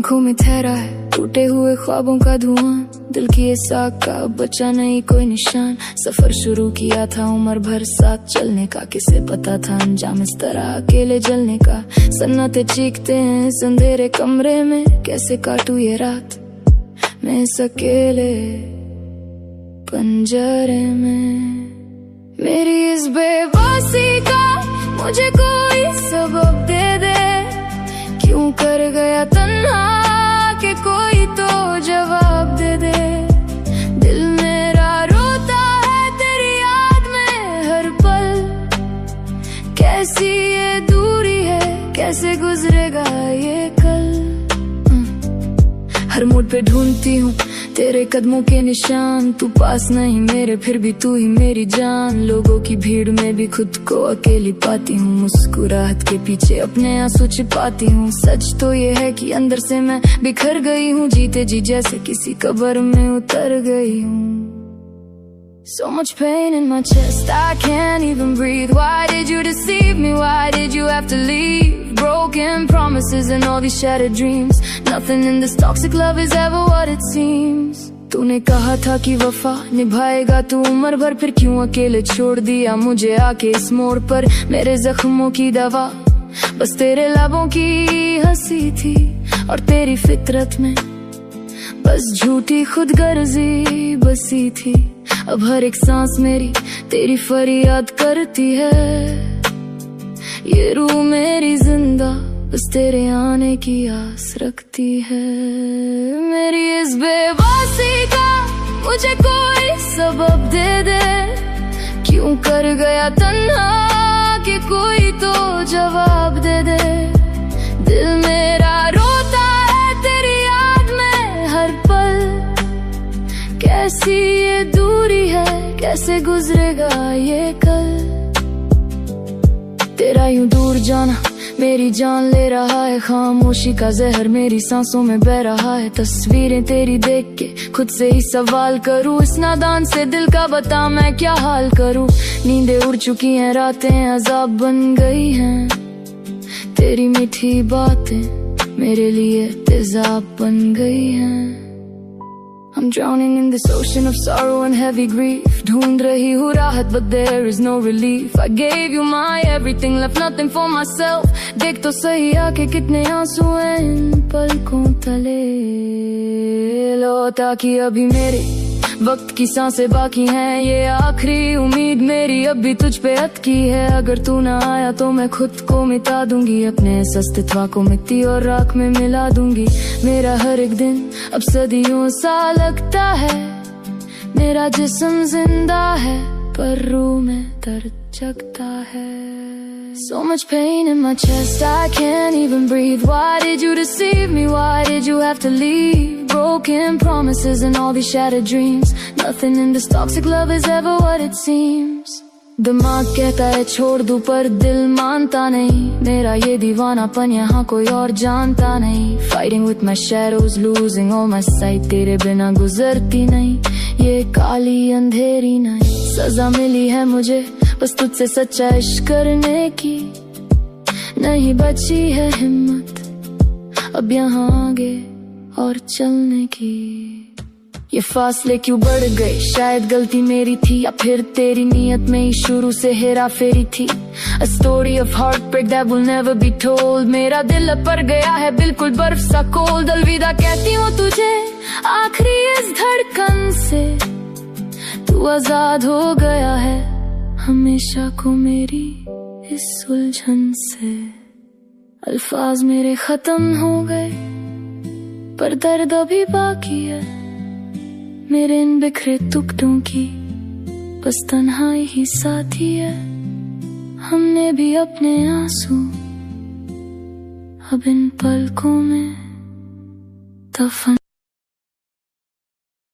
आंखों में ठहरा है टूटे हुए ख्वाबों का धुआं, दिल की इस आग का बचा नहीं कोई निशान। सफर शुरू किया था उम्र भर साथ चलने का, किसे पता था अंजाम इस तरह अकेले जलने का। सन्नाटे चीखते हैं इस अंधेरे कमरे में, कैसे काटूं ये रात मैं इस अकेले पंजरे में। मेरी इस बेबसी का मुझे कोई सबब दे दे, क्यों कर गया तन्हा के कोई तो जवाब दे दे। दिल मेरा रोता है तेरी याद में हर पल, कैसी ये दूरी है कैसे गुजरेगा ये कल। हर मोड़ पे ढूंढती हूँ तेरे कदमों के निशान, तू पास नहीं मेरे फिर भी तू ही मेरी जान। लोगों की भीड़ में भी खुद को अकेली पाती हूँ, मुस्कुराहट के पीछे अपने आंसू छिपाती हूँ। सच तो ये है कि अंदर से मैं बिखर गई हूँ, जीते जी जैसे किसी कब्र में उतर गई हूँ। So much pain in my chest, I can't even breathe. Why did you deceive me? Why did you have to leave? Broken promises and all these shattered dreams. Nothing in this toxic love is ever what it seems. तूने कहा था कि वफा निभाएगा तू उम्र भर, फिर क्यों अकेले छोड़ दिया मुझे आके इस मोड़ पर। मेरे जख्मों की दवा बस तेरे लबों की हंसी थी, और तेरी फितरत में बस झूठी खुदगर्जी बसी थी। अब हर एक सांस मेरी तेरी फरियाद करती है, ये रूह मेरी जिंदा बस तेरे आने की आस रखती है। मेरी इस बेबसी का मुझे कोई सबब दे दे, क्यों कर गया तन्हा कि कोई तो जवाब दे दे। दिल मेरा रोता है तेरी याद में हर पल, कैसी ये दूरी है कैसे गुजरेगा ये कल। तेरा यूं दूर जाना मेरी जान ले रहा है, खामोशी का जहर मेरी सांसों में बह रहा है। तस्वीरें तेरी देख के खुद से ही सवाल करूं, इस नादान से दिल का बता मैं क्या हाल करूं। नींदें उड़ चुकी हैं रातें अजाब बन गई हैं, तेरी मीठी बातें मेरे लिए तेजाब बन गई हैं। I'm drowning in this ocean of sorrow and heavy grief. ढूंढ रही हूँ राहत but there is no relief. I gave you my everything, left nothing for myself. देख तो सही आके कितने आंसू हैं इन पलकों तले। लौटा कि अभी मेरे वक्त की सांसें बाकी हैं, ये आखिरी उम्मीद मेरी अब भी तुझ पे अटकी है। अगर तू ना आया तो मैं खुद को मिटा दूंगी, अपने इस अस्तित्व को मिट्टी और राख में मिला दूंगी। मेरा हर एक दिन अब सदियों सा लगता है, मेरा जिस्म जिंदा है पर रूह में दर्द जगता है। So much pain in my chest, I can't even breathe. Why did you deceive me? Why did you have to leave? Broken promises and all these shattered dreams. Nothing in this toxic love is ever what it seems. दिमाग कहता है छोड़ दूं पर दिल मानता नहीं, मेरा ये दीवानापन यहाँ कोई और जानता नहीं। Fighting with my shadows, losing all my sight, तेरे बिना गुजरती नहीं ये काली अंधेरी नहीं। सजा मिली है मुझे बस तुझसे सच्चा इश्क करने की, नहीं बची है हिम्मत अब यहाँ आगे और चलने की। ये फासले क्यों बढ़ गए, शायद गलती मेरी थी या फिर तेरी नीयत में ही शुरू से हेरा फेरी थी। A story of heartbreak that will never be told. मेरा दिल पर गया है बिल्कुल बर्फ सा कोल्ड। अलविदा कहती हूँ तुझे आखिरी इस धड़कन से, तू आजाद हो गया है हमेशा को मेरी इस उलझन से। अल्फाज मेरे खत्म हो गए पर दर्द अभी बाकी है, मेरे इन बिखरे टुकड़ों की बस तन्हाई ही साथी है। हमने भी अपने आंसू अब इन पलकों में दफन